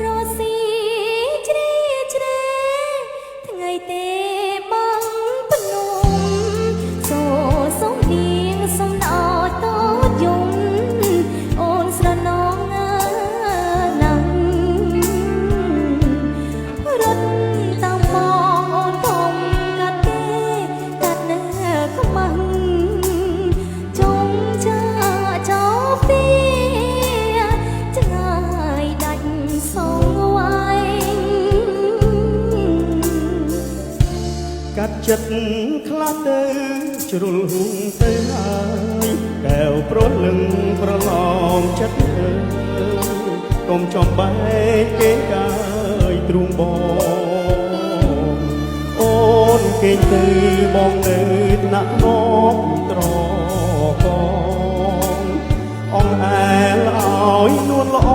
រស៊ីជ្រេជ្រេថ្ងៃទេបងភ្នំសូសុំនាងសុំណោតូចយំអូនស្រណងណាស់រត់តាមបងអូនធំកាត់ទេកាត់នៅខ្មាំងចងចាចោពីឆ្ងាយដាច់សងវាយកាត់ចិត្តខ្លះទៅជ្រុលហួងទៅហើយកែវប្រលឹងប្រឡំចិត្តកុំចំបែកគេកាយទ្រូងបងអូនគេទៅបងនៅថ្នាក់មកត្រកងអងអែលឲ្យនួនល្អ